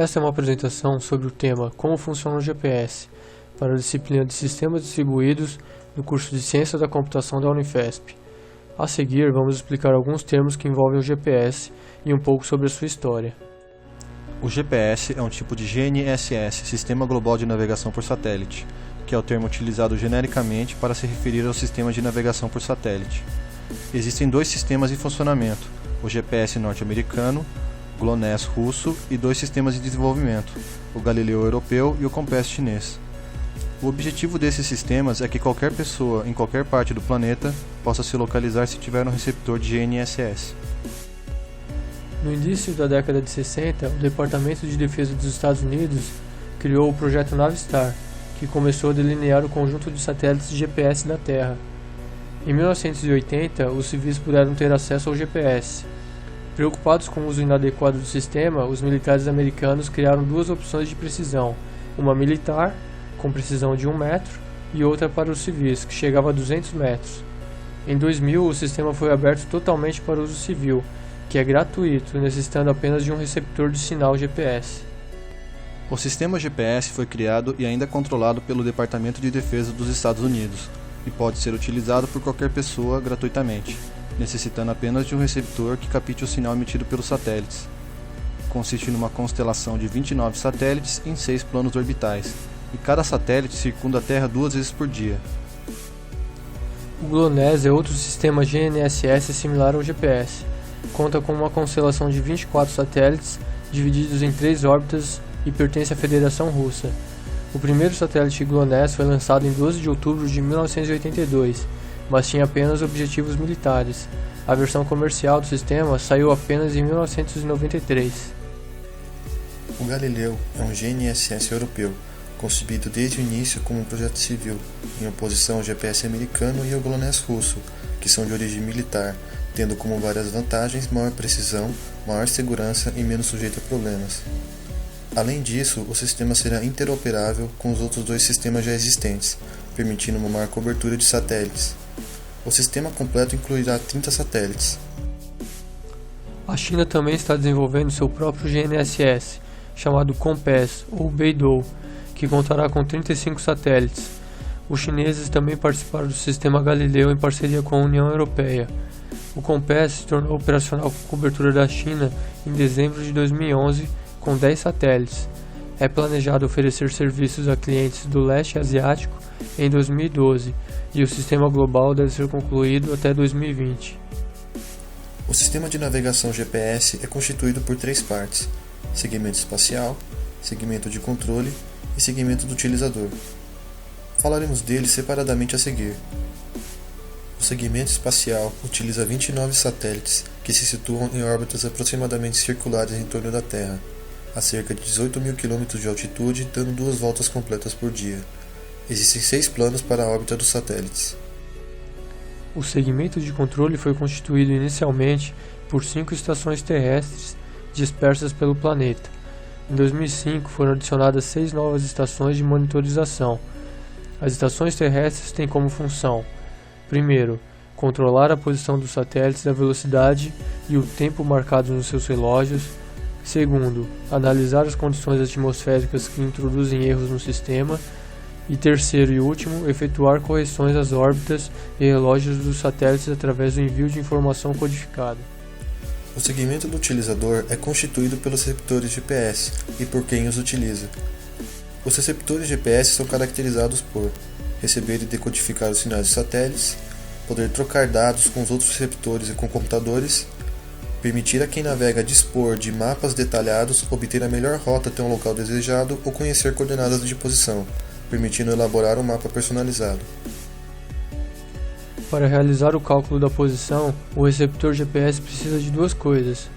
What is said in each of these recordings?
Esta é uma apresentação sobre o tema Como funciona o GPS, para a disciplina de Sistemas Distribuídos do curso de Ciência da Computação da Unifesp. A seguir, vamos explicar alguns termos que envolvem o GPS e um pouco sobre a sua história. O GPS é um tipo de GNSS, Sistema Global de Navegação por Satélite, que é o termo utilizado genericamente para se referir ao sistema de navegação por satélite. Existem dois sistemas em funcionamento, o GPS norte-americano, GLONASS russo e dois sistemas de desenvolvimento, o Galileu europeu e o Compass chinês. O objetivo desses sistemas é que qualquer pessoa em qualquer parte do planeta possa se localizar se tiver um receptor de GNSS. No início da década de 60, o Departamento de Defesa dos Estados Unidos criou o projeto Navistar, que começou a delinear o conjunto de satélites de GPS da Terra. Em 1980, os civis puderam ter acesso ao GPS. Preocupados com o uso inadequado do sistema, os militares americanos criaram duas opções de precisão, uma militar, com precisão de 1 metro, e outra para os civis, que chegava a 200 metros. Em 2000, o sistema foi aberto totalmente para uso civil, que é gratuito, necessitando apenas de um receptor de sinal GPS. O sistema GPS foi criado e ainda é controlado pelo Departamento de Defesa dos Estados Unidos e pode ser utilizado por qualquer pessoa gratuitamente, necessitando apenas de um receptor que capte o sinal emitido pelos satélites. Consiste numa constelação de 29 satélites em 6 planos orbitais, e cada satélite circunda a Terra 2 vezes por dia. O GLONASS é outro sistema GNSS similar ao GPS. Conta com uma constelação de 24 satélites, divididos em 3 órbitas, e pertence à Federação Russa. O primeiro satélite GLONASS foi lançado em 12 de outubro de 1982, mas tinha apenas objetivos militares. A versão comercial do sistema saiu apenas em 1993. O Galileu é um GNSS europeu, concebido desde o início como um projeto civil, em oposição ao GPS americano e ao GLONASS russo, que são de origem militar, tendo como várias vantagens maior precisão, maior segurança e menos sujeito a problemas. Além disso, o sistema será interoperável com os outros dois sistemas já existentes, permitindo uma maior cobertura de satélites. O sistema completo incluirá 30 satélites. A China também está desenvolvendo seu próprio GNSS, chamado Compass ou Beidou, que contará com 35 satélites. Os chineses também participaram do sistema Galileu em parceria com a União Europeia. O Compass se tornou operacional com cobertura da China em dezembro de 2011, com 10 satélites. É planejado oferecer serviços a clientes do leste asiático em 2012 e o sistema global deve ser concluído até 2020. O sistema de navegação GPS é constituído por 3 partes: segmento espacial, segmento de controle e segmento do utilizador. Falaremos deles separadamente a seguir. O segmento espacial utiliza 29 satélites que se situam em órbitas aproximadamente circulares em torno da Terra, a cerca de 18 mil km de altitude, dando 2 voltas completas por dia. Existem 6 planos para a órbita dos satélites. O segmento de controle foi constituído inicialmente por 5 estações terrestres dispersas pelo planeta. Em 2005 foram adicionadas 6 novas estações de monitorização. As estações terrestres têm como função: primeiro, controlar a posição dos satélites, a velocidade e o tempo marcados nos seus relógios. Segundo, analisar as condições atmosféricas que introduzem erros no sistema. E terceiro e último, efetuar correções às órbitas e relógios dos satélites através do envio de informação codificada. O segmento do utilizador é constituído pelos receptores GPS e por quem os utiliza. Os receptores GPS são caracterizados por receber e decodificar os sinais de satélites, poder trocar dados com os outros receptores e com computadores, permitir a quem navega dispor de mapas detalhados, obter a melhor rota até um local desejado ou conhecer coordenadas de posição, permitindo elaborar um mapa personalizado. Para realizar o cálculo da posição, o receptor GPS precisa de 2 coisas: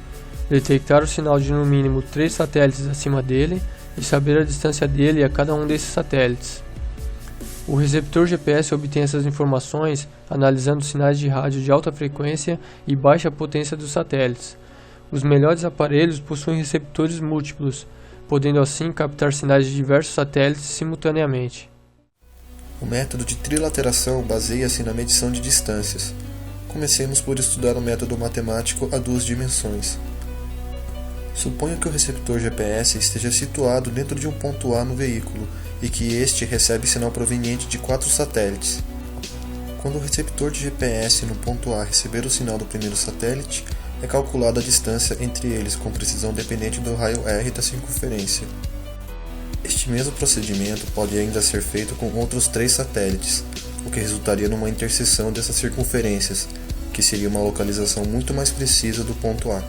detectar o sinal de no mínimo 3 satélites acima dele e saber a distância dele a cada um desses satélites. O receptor GPS obtém essas informações analisando sinais de rádio de alta frequência e baixa potência dos satélites. Os melhores aparelhos possuem receptores múltiplos, podendo assim captar sinais de diversos satélites simultaneamente. O método de trilateração baseia-se na medição de distâncias. Comecemos por estudar o método matemático a 2 dimensões. Suponha que o receptor GPS esteja situado dentro de um ponto A no veículo e que este recebe sinal proveniente de 4 satélites. Quando o receptor de GPS no ponto A receber o sinal do primeiro satélite, é calculada a distância entre eles com precisão dependente do raio R da circunferência. Este mesmo procedimento pode ainda ser feito com outros 3 satélites, o que resultaria numa interseção dessas circunferências, que seria uma localização muito mais precisa do ponto A.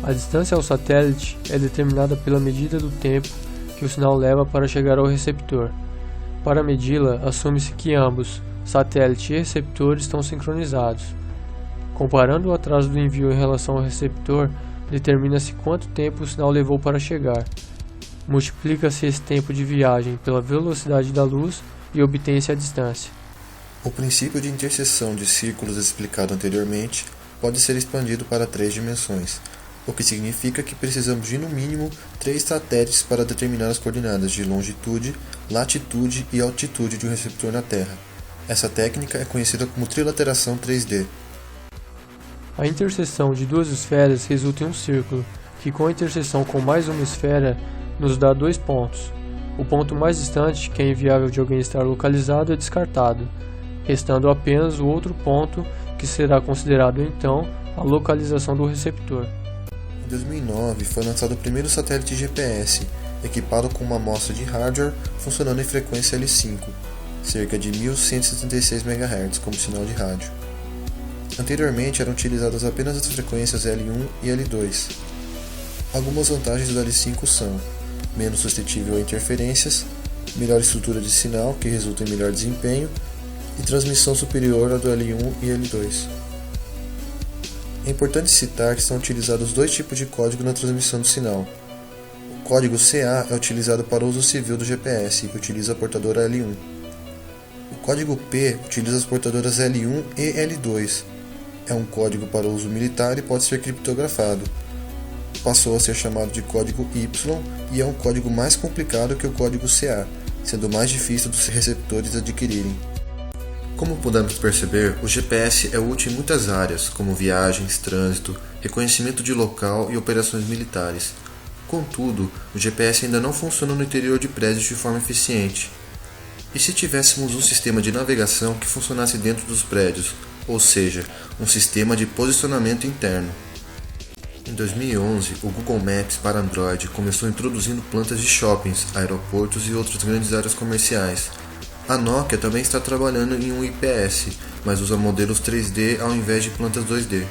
A distância ao satélite é determinada pela medida do tempo que o sinal leva para chegar ao receptor. Para medi-la, assume-se que ambos, satélite e receptor, estão sincronizados. Comparando o atraso do envio em relação ao receptor, determina-se quanto tempo o sinal levou para chegar. Multiplica-se esse tempo de viagem pela velocidade da luz e obtém-se a distância. O princípio de interseção de círculos explicado anteriormente pode ser expandido para 3 dimensões, o que significa que precisamos de no mínimo 3 satélites para determinar as coordenadas de longitude, latitude e altitude de um receptor na Terra. Essa técnica é conhecida como trilateração 3D. A interseção de 2 esferas resulta em um círculo, que com a interseção com mais uma esfera nos dá 2 pontos. O ponto mais distante, que é inviável de alguém estar localizado, é descartado, restando apenas o outro ponto, que será considerado então a localização do receptor. Em 2009 foi lançado o primeiro satélite GPS, equipado com uma amostra de hardware funcionando em frequência L5, cerca de 1176 MHz como sinal de rádio. Anteriormente eram utilizadas apenas as frequências L1 e L2. Algumas vantagens do L5 são menos suscetível a interferências, melhor estrutura de sinal, que resulta em melhor desempenho, e transmissão superior à do L1 e L2. É importante citar que são utilizados 2 tipos de código na transmissão do sinal. O código CA é utilizado para o uso civil do GPS e utiliza a portadora L1. O código P utiliza as portadoras L1 e L2. É um código para uso militar e pode ser criptografado. Passou a ser chamado de código Y e é um código mais complicado que o código CA, sendo mais difícil dos receptores adquirirem. Como podemos perceber, o GPS é útil em muitas áreas, como viagens, trânsito, reconhecimento de local e operações militares. Contudo, o GPS ainda não funciona no interior de prédios de forma eficiente. E se tivéssemos um sistema de navegação que funcionasse dentro dos prédios, ou seja, um sistema de posicionamento interno? Em 2011, o Google Maps para Android começou introduzindo plantas de shoppings, aeroportos e outras grandes áreas comerciais. A Nokia também está trabalhando em um IPS, mas usa modelos 3D ao invés de plantas 2D.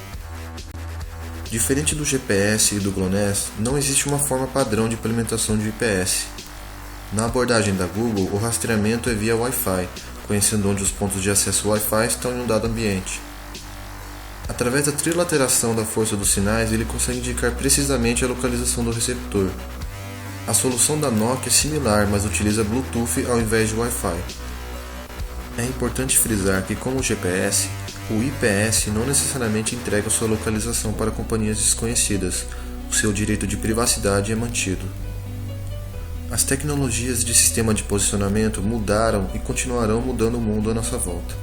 Diferente do GPS e do GLONASS, não existe uma forma padrão de implementação de IPS. Na abordagem da Google, o rastreamento é via Wi-Fi, conhecendo onde os pontos de acesso Wi-Fi estão em um dado ambiente. Através da trilateração da força dos sinais, ele consegue indicar precisamente a localização do receptor. A solução da Nokia é similar, mas utiliza Bluetooth ao invés de Wi-Fi. É importante frisar que, como o GPS, o IPS não necessariamente entrega sua localização para companhias desconhecidas, o seu direito de privacidade é mantido. As tecnologias de sistema de posicionamento mudaram e continuarão mudando o mundo à nossa volta.